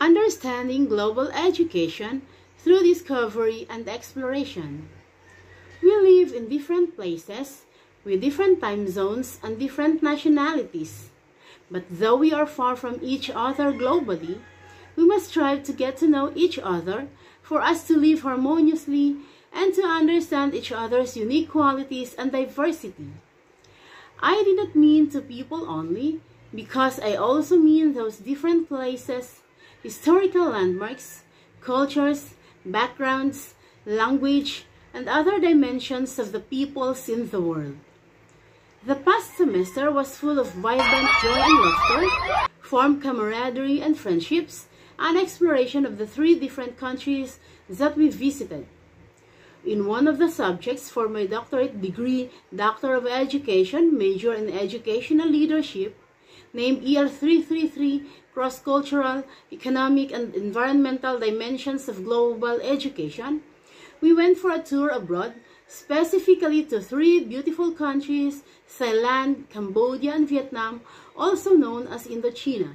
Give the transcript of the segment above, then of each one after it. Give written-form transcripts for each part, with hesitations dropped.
Understanding global education through discovery and exploration. We live in different places, with different time zones and different nationalities. But though we are far from each other globally, we must strive to get to know each other for us to live harmoniously and to understand each other's unique qualities and diversity. I did not mean to people only, because I also mean those different places, historical landmarks, cultures, backgrounds, language, and other dimensions of the peoples in the world. The past semester was full of vibrant joy and laughter, warm camaraderie and friendships, and exploration of the 3 different countries that we visited. In one of the subjects for my doctorate degree, Doctor of Education, major in Educational Leadership, named EL333, Cross-Cultural, Economic, and Environmental Dimensions of Global Education, we went for a tour abroad, specifically to 3 beautiful countries, Thailand, Cambodia, and Vietnam, also known as Indochina.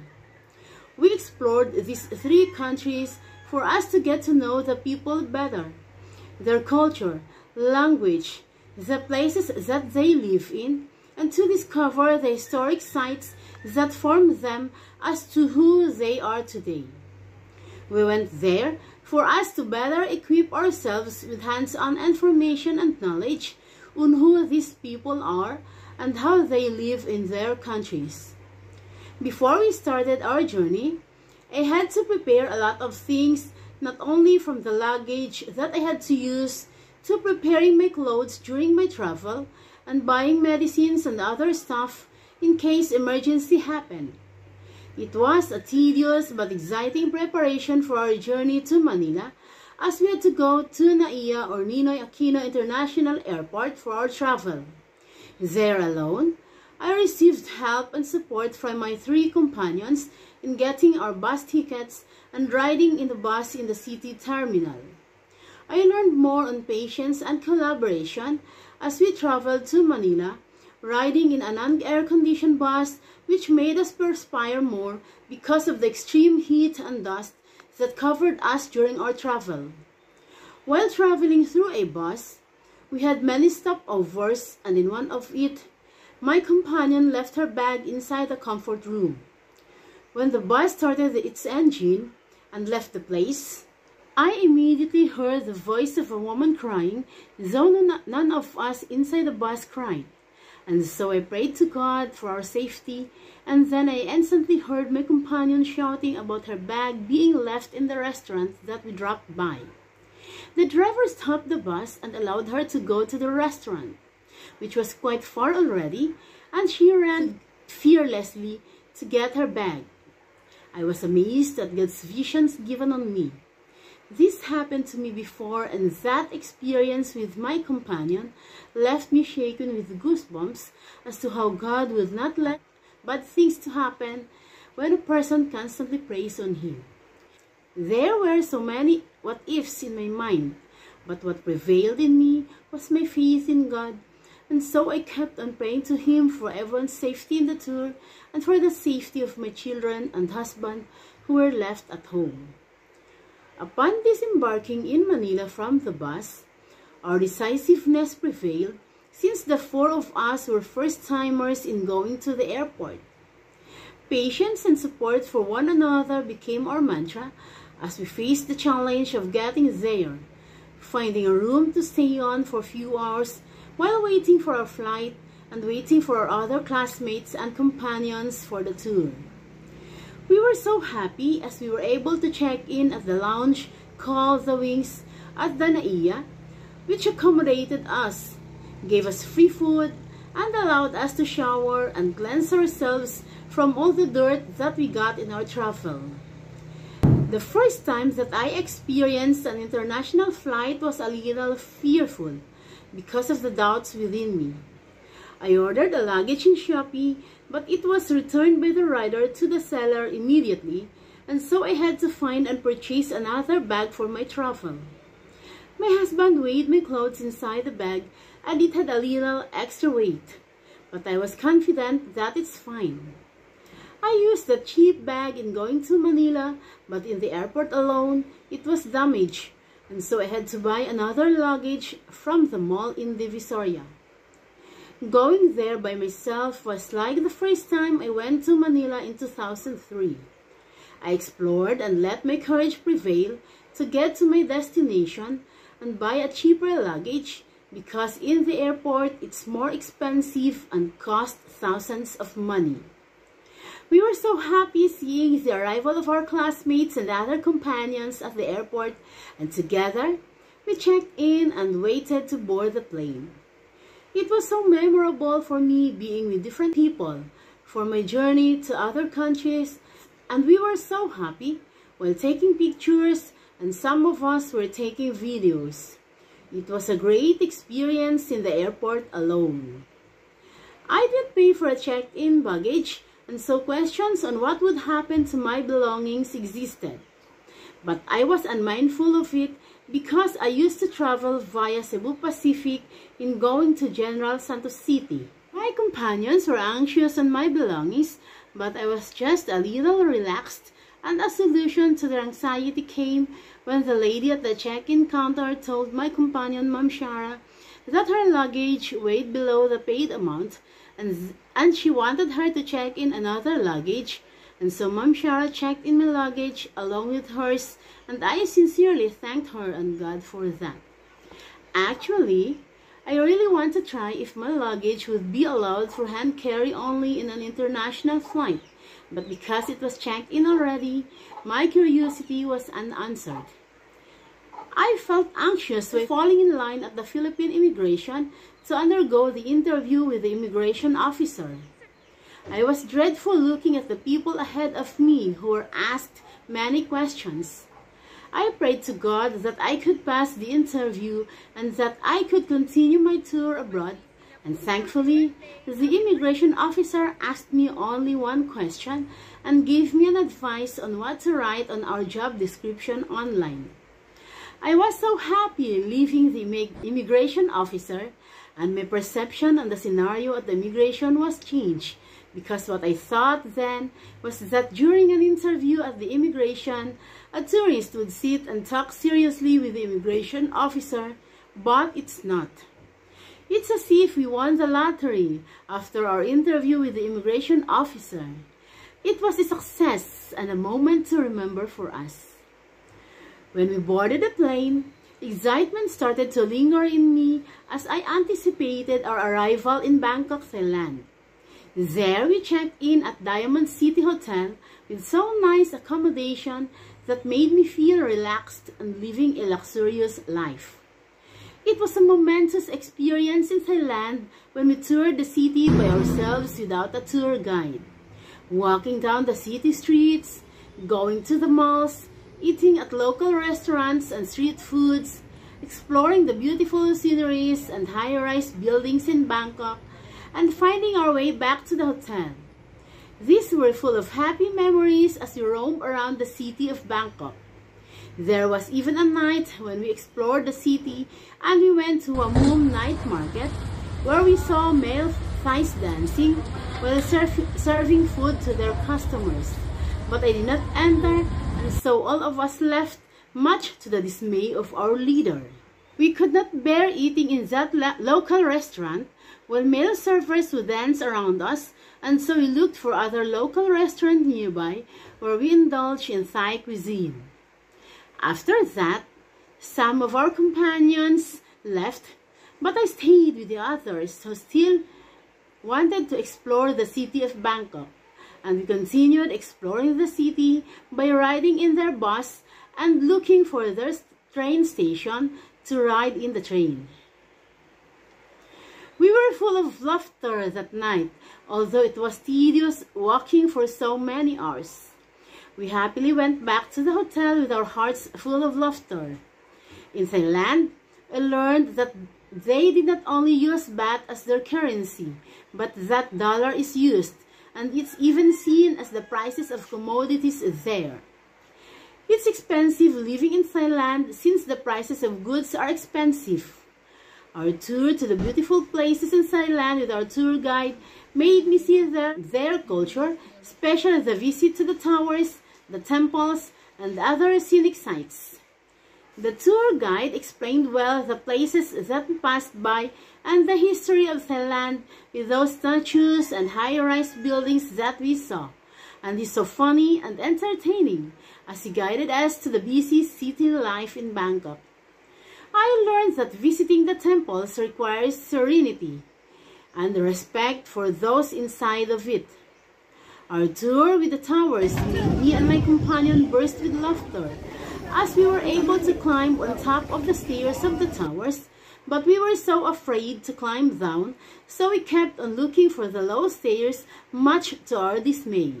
We explored these 3 countries for us to get to know the people better, their culture, language, the places that they live in, and to discover the historic sites that formed them as to who they are today. We went there for us to better equip ourselves with hands-on information and knowledge on who these people are and how they live in their countries. Before we started our journey, I had to prepare a lot of things, not only from the luggage that I had to use to preparing my clothes during my travel and buying medicines and other stuff in case emergency happened. It was a tedious but exciting preparation for our journey to Manila, as we had to go to NAIA or Ninoy Aquino International Airport for our travel. There alone, I received help and support from my 3 companions in getting our bus tickets and riding in the bus in the city terminal. I learned more on patience and collaboration as we traveled to Manila, riding in a non-air-conditioned bus which made us perspire more because of the extreme heat and dust that covered us during our travel. While traveling through a bus, we had many stopovers, and in one of it, my companion left her bag inside the comfort room. When the bus started its engine and left the place, I immediately heard the voice of a woman crying, though none of us inside the bus cried. And so I prayed to God for our safety, and then I instantly heard my companion shouting about her bag being left in the restaurant that we dropped by. The driver stopped the bus and allowed her to go to the restaurant, which was quite far already, and she ran fearlessly to get her bag. I was amazed at God's visions given on me. This happened to me before, and that experience with my companion left me shaken with goosebumps as to how God would not let bad things to happen when a person constantly prays on Him. There were so many what-ifs in my mind, but what prevailed in me was my faith in God, and so I kept on praying to Him for everyone's safety in the tour and for the safety of my children and husband who were left at home. Upon disembarking in Manila from the bus, our decisiveness prevailed since the 4 of us were first-timers in going to the airport. Patience and support for one another became our mantra as we faced the challenge of getting there, finding a room to stay on for a few hours while waiting for our flight and waiting for our other classmates and companions for the tour. We were so happy as we were able to check in at the lounge called The Wings at the NAIA, which accommodated us, gave us free food, and allowed us to shower and cleanse ourselves from all the dirt that we got in our travel. The first time that I experienced an international flight was a little fearful because of the doubts within me. I ordered a luggage in Shopee, but it was returned by the rider to the seller immediately, and so I had to find and purchase another bag for my travel. My husband weighed my clothes inside the bag, and it had a little extra weight, but I was confident that it's fine. I used the cheap bag in going to Manila, but in the airport alone, it was damaged, and so I had to buy another luggage from the mall in Divisoria. Going there by myself was like the first time I went to Manila in 2003. I explored and let my courage prevail to get to my destination and buy a cheaper luggage because in the airport it's more expensive and cost thousands of money. We were so happy seeing the arrival of our classmates and other companions at the airport, and together we checked in and waited to board the plane. It was so memorable for me being with different people for my journey to other countries, and we were so happy while taking pictures, and some of us were taking videos. It was a great experience in the airport alone. I did pay for a checked-in baggage, and so questions on what would happen to my belongings existed. But I was unmindful of it because I used to travel via Cebu Pacific in going to General Santos City. My companions were anxious on my belongings, but I was just a little relaxed, and a solution to their anxiety came when the lady at the check-in counter told my companion, Ma'am Shara, that her luggage weighed below the paid amount, and she wanted her to check in another luggage, and so Ma'am Shara checked in my luggage along with hers, and I sincerely thanked her and God for that. Actually, I really want to try if my luggage would be allowed for hand carry only in an international flight, but because it was checked in already, my curiosity was unanswered. I felt anxious when falling in line at the Philippine immigration to undergo the interview with the immigration officer. I was dreadful looking at the people ahead of me who were asked many questions. I prayed to God that I could pass the interview and that I could continue my tour abroad, and thankfully, the immigration officer asked me only one question and gave me an advice on what to write on our job description online. I was so happy leaving the immigration officer, and my perception on the scenario at the immigration was changed, because what I thought then was that during an interview at the immigration, a tourist would sit and talk seriously with the immigration officer, but it's not. It's as if we won the lottery after our interview with the immigration officer. It was a success and a moment to remember for us. When we boarded the plane, excitement started to linger in me as I anticipated our arrival in Bangkok, Thailand. There we checked in at Diamond City Hotel with so nice accommodation that made me feel relaxed and living a luxurious life. It was a momentous experience in Thailand when we toured the city by ourselves without a tour guide. Walking down the city streets, going to the malls, eating at local restaurants and street foods, exploring the beautiful sceneries and high-rise buildings in Bangkok, and finding our way back to the hotel. These were full of happy memories as we roamed around the city of Bangkok. There was even a night when we explored the city and we went to a Moom night market where we saw male thighs dancing while serving food to their customers. But I did not enter, and so all of us left, much to the dismay of our leader. We could not bear eating in that local restaurant while male servers would dance around us, and so we looked for other local restaurants nearby where we indulged in Thai cuisine. After that, some of our companions left, but I stayed with the others who still wanted to explore the city of Bangkok, and we continued exploring the city by riding in their bus and looking for their train station to ride in the train. We were full of laughter that night, although it was tedious walking for so many hours. We happily went back to the hotel with our hearts full of laughter. In Thailand, I learned that they did not only use baht as their currency, but that dollar is used, and it's even seen as the prices of commodities there. It's expensive living in Thailand since the prices of goods are expensive. Our tour to the beautiful places in Thailand with our tour guide made me see their culture, especially the visit to the towers, the temples, and other scenic sites. The tour guide explained well the places that we passed by and the history of Thailand with those statues and high-rise buildings that we saw. And he's so funny and entertaining as he guided us to the busy city life in Bangkok. I learned that visiting the temples requires serenity and respect for those inside of it. Our tour with the towers made me and my companion burst with laughter as we were able to climb on top of the stairs of the towers, but we were so afraid to climb down, so we kept on looking for the low stairs, much to our dismay.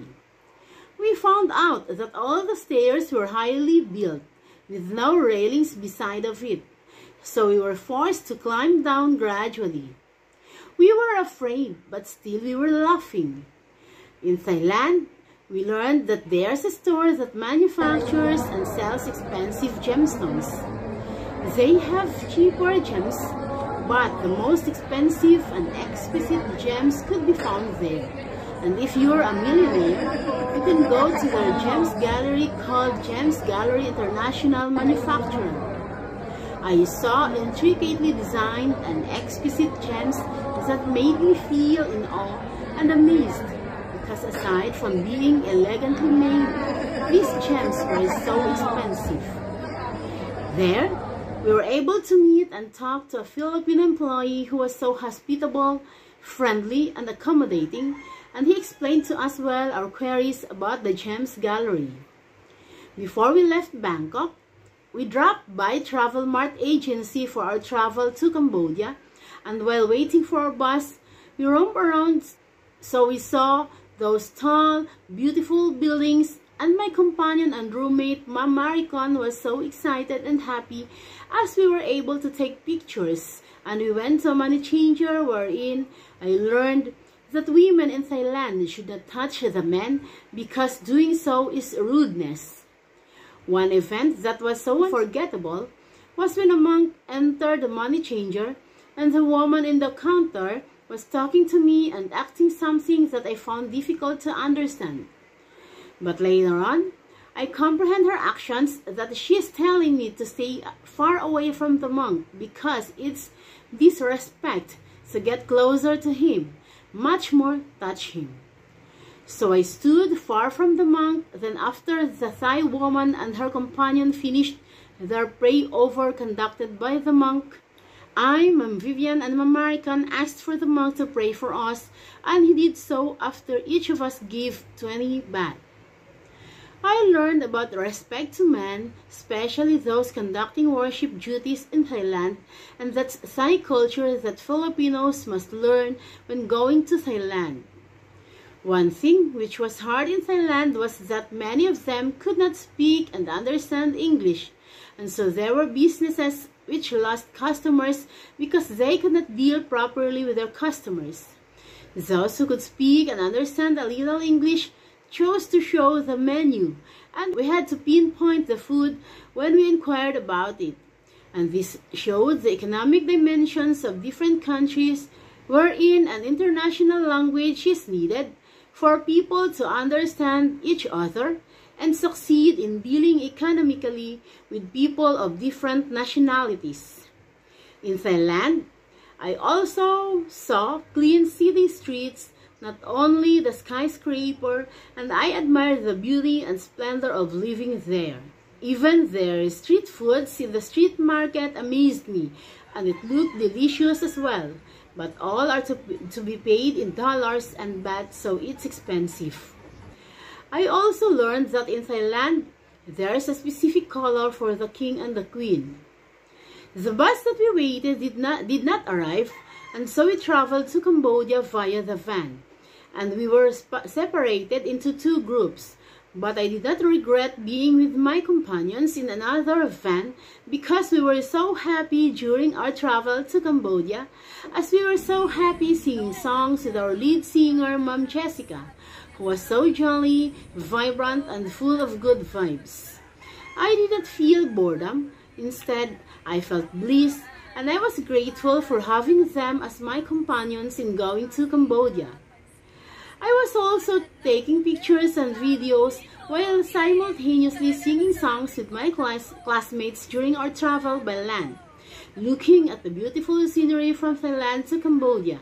We found out that all the stairs were highly built, with no railings beside of it, so we were forced to climb down gradually. We were afraid, but still we were laughing. In Thailand, we learned that there's a store that manufactures and sells expensive gemstones. They have cheaper gems, but the most expensive and exquisite gems could be found there. And if you're a millionaire, you can go to their gems gallery called Gems Gallery International Manufacturer. I saw intricately designed and exquisite gems that made me feel in awe and amazed, because aside from being elegantly made, these gems were so expensive. There, we were able to meet and talk to a Filipino employee who was so hospitable, friendly, and accommodating, and he explained to us well our queries about the Gems Gallery. Before we left Bangkok, we dropped by Travel Mart Agency for our travel to Cambodia, and while waiting for our bus, we roamed around, so we saw those tall, beautiful buildings, and my companion and roommate, Ma'am Maricon, was so excited and happy as we were able to take pictures, and we went to a money changer wherein I learned that women in Thailand should not touch the men because doing so is rudeness. One event that was so unforgettable was when a monk entered the money changer and the woman in the counter was talking to me and acting something that I found difficult to understand. But later on, I comprehend her actions that she is telling me to stay far away from the monk because it's disrespect to get closer to him, much more touch him. So I stood far from the monk. Then after the Thai woman and her companion finished their pray-over conducted by the monk, I, Ma'am Vivian, and Ma'am Maricon asked for the monk to pray for us, and he did so after each of us gave 20 baht. I learned about respect to men, especially those conducting worship duties in Thailand, and that's Thai culture that Filipinos must learn when going to Thailand. One thing which was hard in Thailand was that many of them could not speak and understand English, and so there were businesses which lost customers because they could not deal properly with their customers. Those who could speak and understand a little English chose to show the menu, and we had to pinpoint the food when we inquired about it. And this showed the economic dimensions of different countries wherein an international language is needed for people to understand each other and succeed in dealing economically with people of different nationalities. In Thailand, I also saw clean city streets, not only the skyscraper, and I admired the beauty and splendor of living there. Even their street foods in the street market amazed me, and it looked delicious as well. But all are to be paid in dollars and baht, so it's expensive. I also learned that in Thailand, there is a specific color for the king and the queen. The bus that we waited did not arrive, and so we traveled to Cambodia via the van. And we were separated into two groups. But I did not regret being with my companions in another van because we were so happy during our travel to Cambodia, as we were so happy singing songs with our lead singer, Ma'am Jessica, who was so jolly, vibrant, and full of good vibes. I did not feel boredom. Instead, I felt bliss, and I was grateful for having them as my companions in going to Cambodia. I was also taking pictures and videos while simultaneously singing songs with my classmates during our travel by land, looking at the beautiful scenery from Thailand to Cambodia.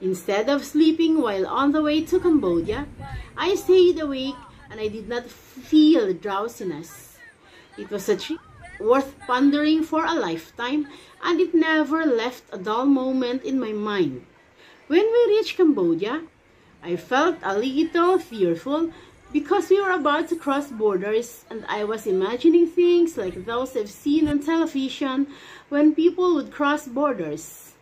Instead of sleeping while on the way to Cambodia, I stayed awake and I did not feel drowsiness. It was a trip worth pondering for a lifetime, and it never left a dull moment in my mind. When we reached Cambodia, I felt a little fearful because we were about to cross borders, and I was imagining things like those I've seen on television when people would cross borders.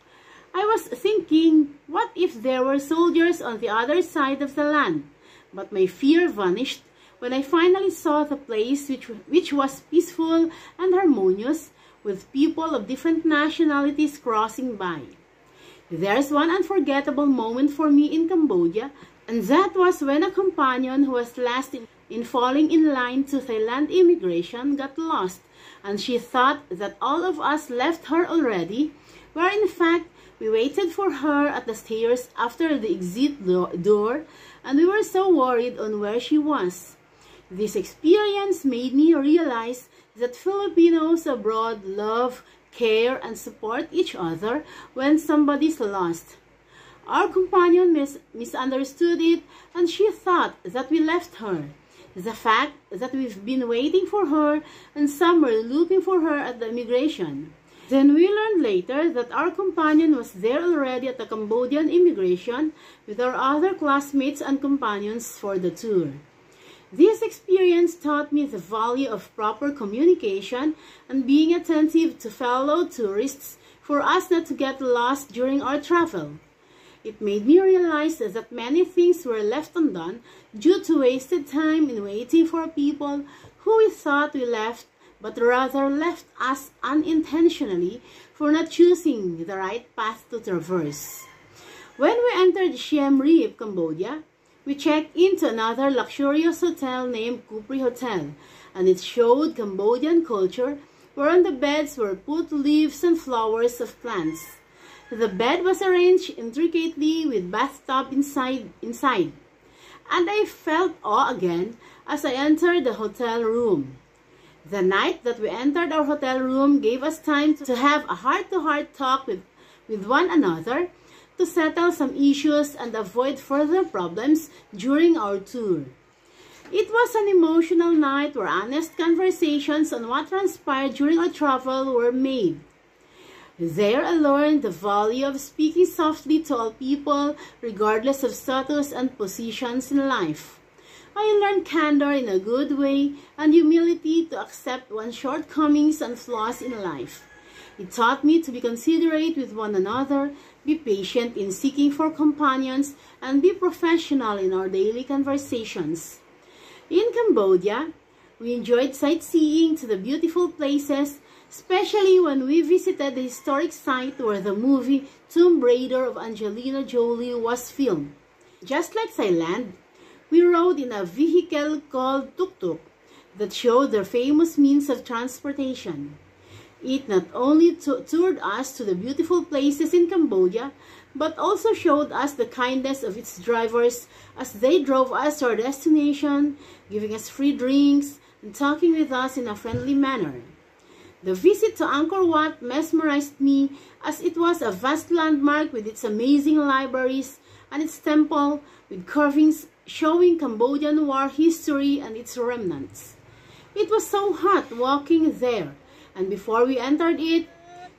I was thinking, what if there were soldiers on the other side of the land? But my fear vanished when I finally saw the place, which was peaceful and harmonious, with people of different nationalities crossing by. There's one unforgettable moment for me in Cambodia, and that was when a companion who was last in falling in line to Thailand immigration got lost, and she thought that all of us left her already, where in fact we waited for her at the stairs after the exit door, and we were so worried on where she was. This experience made me realize that Filipinos abroad love, care, and support each other when somebody's lost. Our companion misunderstood it, and she thought that we left her. The fact that we've been waiting for her and some were looking for her at the immigration. Then we learned later that our companion was there already at the Cambodian immigration with our other classmates and companions for the tour. This experience taught me the value of proper communication and being attentive to fellow tourists for us not to get lost during our travel. It made me realize that many things were left undone due to wasted time in waiting for people who we thought we left, but rather left us unintentionally for not choosing the right path to traverse. When we entered Siem Reap, Cambodia, we checked into another luxurious hotel named Capri Hotel, and it showed Cambodian culture, where on the beds were put leaves and flowers of plants. The bed was arranged intricately with bathtub inside, and I felt awe again as I entered the hotel room. The night that we entered our hotel room gave us time to have a heart-to-heart talk with one another, to settle some issues and avoid further problems during our tour. It was an emotional night where honest conversations on what transpired during our travel were made. There I learned the value of speaking softly to all people, regardless of status and positions in life. I learned candor in a good way and humility to accept one's shortcomings and flaws in life. It taught me to be considerate with one another, be patient in seeking for companions, and be professional in our daily conversations. In Cambodia, we enjoyed sightseeing to the beautiful places, especially when we visited the historic site where the movie Tomb Raider of Angelina Jolie was filmed. Just like Thailand, we rode in a vehicle called tuk-tuk that showed their famous means of transportation. It not only toured us to the beautiful places in Cambodia, but also showed us the kindness of its drivers as they drove us to our destination, giving us free drinks and talking with us in a friendly manner. The visit to Angkor Wat mesmerized me as it was a vast landmark with its amazing libraries and its temple with carvings showing Cambodian war history and its remnants. It was so hot walking there, and before we entered it,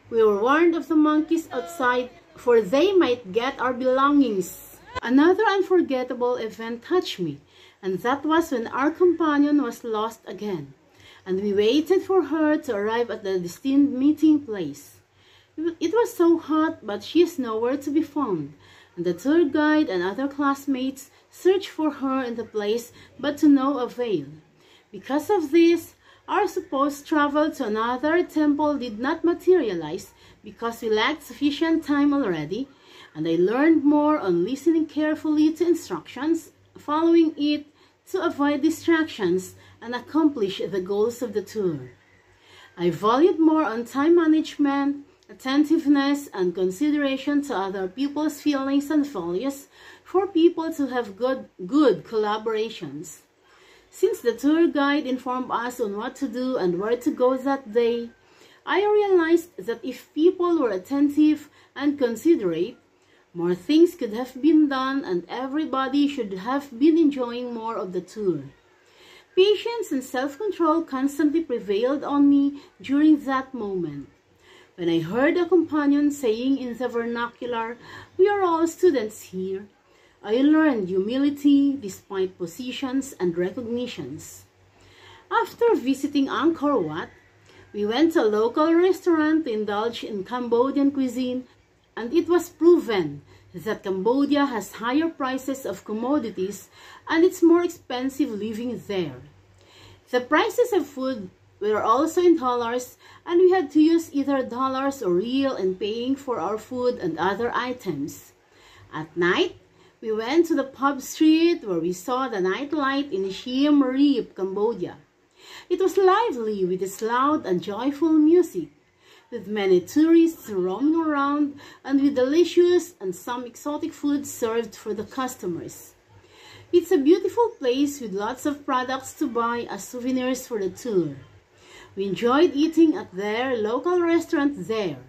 we were warned of the monkeys outside, for they might get our belongings. Another unforgettable event touched me, and that was when our companion was lost again, and we waited for her to arrive at the destined meeting place. It was so hot, but she is nowhere to be found, and the tour guide and other classmates searched for her in the place, but to no avail. Because of this, our supposed travel to another temple did not materialize because we lacked sufficient time already, and I learned more on listening carefully to instructions, following it to avoid distractions and accomplish the goals of the tour. I valued more on time management, attentiveness, and consideration to other people's feelings and values, for people to have good collaborations. Since the tour guide informed us on what to do and where to go that day, I realized that if people were attentive and considerate, more things could have been done and everybody should have been enjoying more of the tour. Patience and self-control constantly prevailed on me during that moment. When I heard a companion saying in the vernacular, "We are all students here," I learned humility despite positions and recognitions. After visiting Angkor Wat, we went to a local restaurant to indulge in Cambodian cuisine, and it was proven that Cambodia has higher prices of commodities and it's more expensive living there. The prices of food were also in dollars, and we had to use either dollars or real in paying for our food and other items. At night, we went to the pub street where we saw the nightlight in Siem Reap, Cambodia. It was lively with its loud and joyful music, with many tourists roaming around and with delicious and some exotic food served for the customers. It's a beautiful place with lots of products to buy as souvenirs for the tour. We enjoyed eating at their local restaurant there.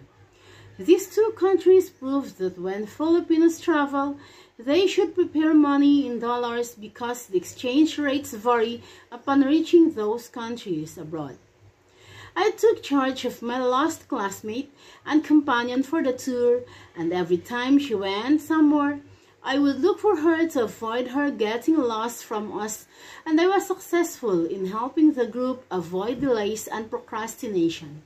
These two countries proved that when Filipinos travel, they should prepare money in dollars because the exchange rates vary upon reaching those countries abroad. I took charge of my lost classmate and companion for the tour, and every time she went somewhere, I would look for her to avoid her getting lost from us, and I was successful in helping the group avoid delays and procrastination.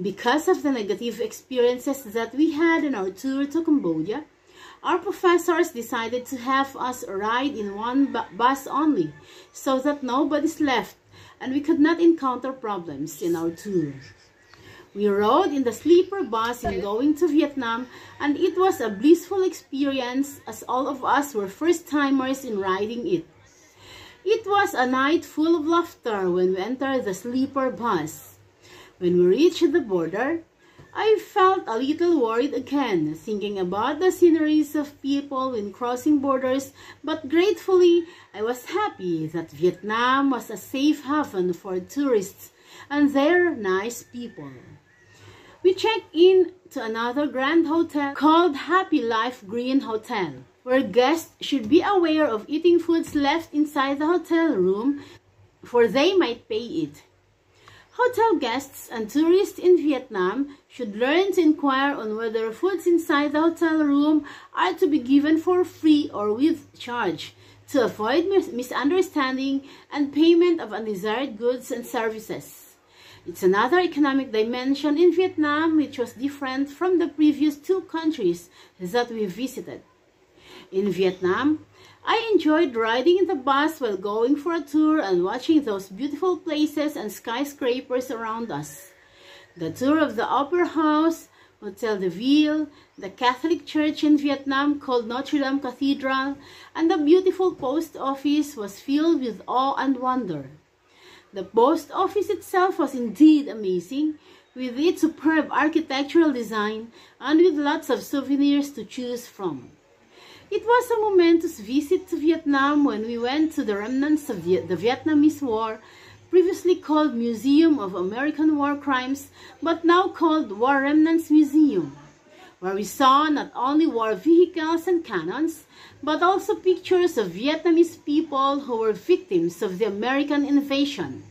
Because of the negative experiences that we had in our tour to Cambodia, our professors decided to have us ride in one bus only, so that nobody's left and we could not encounter problems in our tour. We rode in the sleeper bus in going to Vietnam, and it was a blissful experience as all of us were first-timers in riding it. It was a night full of laughter when we entered the sleeper bus. When we reached the border, I felt a little worried again, thinking about the sceneries of people when crossing borders, but gratefully, I was happy that Vietnam was a safe haven for tourists and they're nice people. We checked in to another grand hotel called Happy Life Green Hotel, where guests should be aware of eating foods left inside the hotel room, for they might pay it. Hotel guests and tourists in Vietnam should learn to inquire on whether foods inside the hotel room are to be given for free or with charge, to avoid misunderstanding and payment of undesired goods and services. It's another economic dimension in Vietnam which was different from the previous two countries that we visited. In Vietnam, I enjoyed riding in the bus while going for a tour and watching those beautiful places and skyscrapers around us. The tour of the Opera House, Hotel de Ville, the Catholic Church in Vietnam called Notre Dame Cathedral, and the beautiful post office was filled with awe and wonder. The post office itself was indeed amazing, with its superb architectural design and with lots of souvenirs to choose from. It was a momentous visit to Vietnam when we went to the remnants of the Vietnamese War, previously called Museum of American War Crimes, but now called War Remnants Museum, where we saw not only war vehicles and cannons, but also pictures of Vietnamese people who were victims of the American invasion.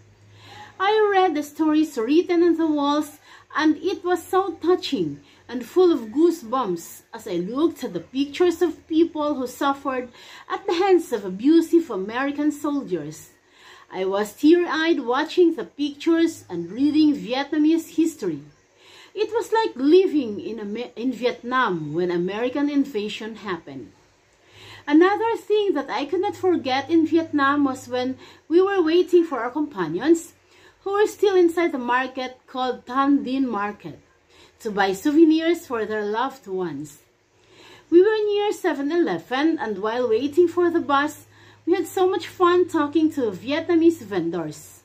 I read the stories written on the walls, and it was so touching and full of goosebumps as I looked at the pictures of people who suffered at the hands of abusive American soldiers. I was teary-eyed watching the pictures and reading Vietnamese history. It was like living in Vietnam when American invasion happened. Another thing that I could not forget in Vietnam was when we were waiting for our companions, who were still inside the market called Tan Dinh Market, to buy souvenirs for their loved ones. We were near 7-Eleven, and while waiting for the bus, we had so much fun talking to Vietnamese vendors.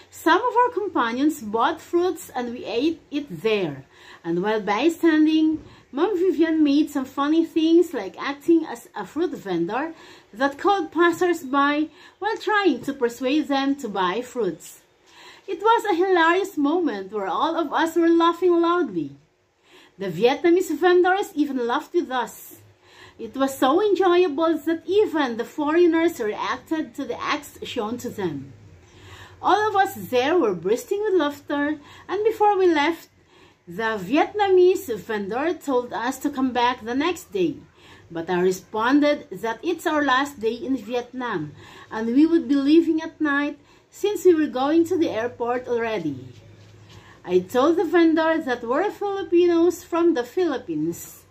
Some of our companions bought fruits and we ate it there, and while bystanding, Mom Vivian made some funny things like acting as a fruit vendor that called passers-by while trying to persuade them to buy fruits. It was a hilarious moment where all of us were laughing loudly. The Vietnamese vendors even laughed with us. It was so enjoyable that even the foreigners reacted to the acts shown to them. All of us there were bursting with laughter, and before we left, the Vietnamese vendor told us to come back the next day. But I responded that it's our last day in Vietnam, and we would be leaving at night since we were going to the airport already. I told the vendor that we're Filipinos from the Philippines.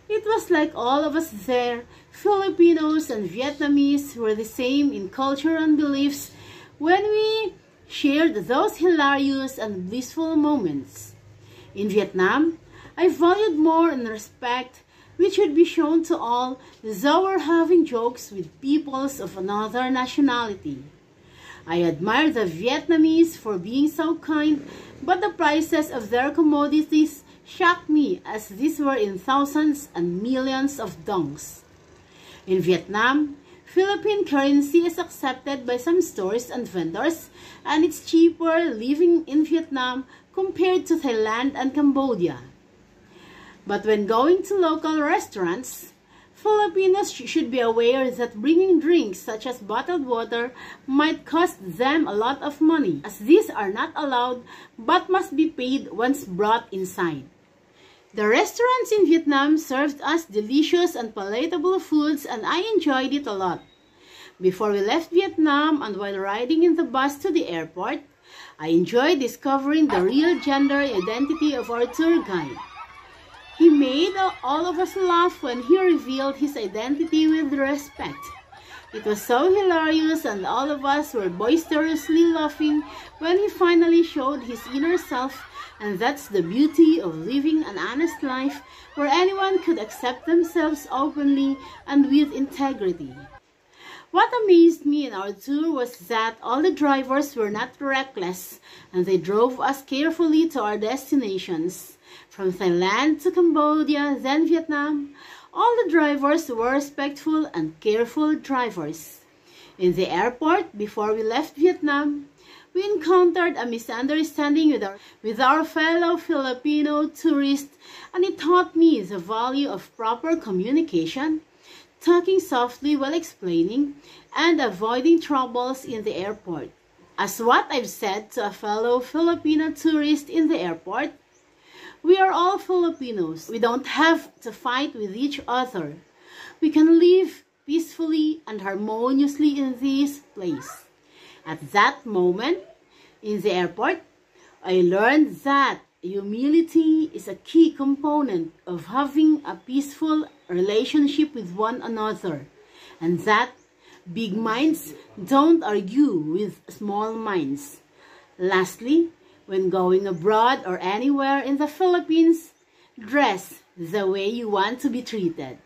It was like all of us there, Filipinos and Vietnamese, were the same in culture and beliefs when we shared those hilarious and blissful moments. In Vietnam, I valued more and respect which should be shown to all, though we're having jokes with peoples of another nationality. I admire the Vietnamese for being so kind, but the prices of their commodities shocked me as these were in thousands and millions of dongs. In Vietnam, Philippine currency is accepted by some stores and vendors, and it's cheaper living in Vietnam compared to Thailand and Cambodia. But when going to local restaurants, Filipinos should be aware that bringing drinks such as bottled water might cost them a lot of money, as these are not allowed but must be paid once brought inside. The restaurants in Vietnam served us delicious and palatable foods, and I enjoyed it a lot. Before we left Vietnam and while riding in the bus to the airport, I enjoyed discovering the real gender identity of our tour guide. He made all of us laugh when he revealed his identity with respect. It was so hilarious, and all of us were boisterously laughing when he finally showed his inner self, and that's the beauty of living an honest life where anyone could accept themselves openly and with integrity. What amazed me in our tour was that all the drivers were not reckless, and they drove us carefully to our destinations. From Thailand to Cambodia, then Vietnam, all the drivers were respectful and careful drivers. In the airport, before we left Vietnam, we encountered a misunderstanding with our fellow Filipino tourists, and it taught me the value of proper communication, talking softly while explaining, and avoiding troubles in the airport. As what I've said to a fellow Filipino tourist in the airport, we are all Filipinos. We don't have to fight with each other. We can live peacefully and harmoniously in this place. At that moment, in the airport, I learned that humility is a key component of having a peaceful relationship with one another, and that big minds don't argue with small minds. Lastly, when going abroad or anywhere in the Philippines, dress the way you want to be treated.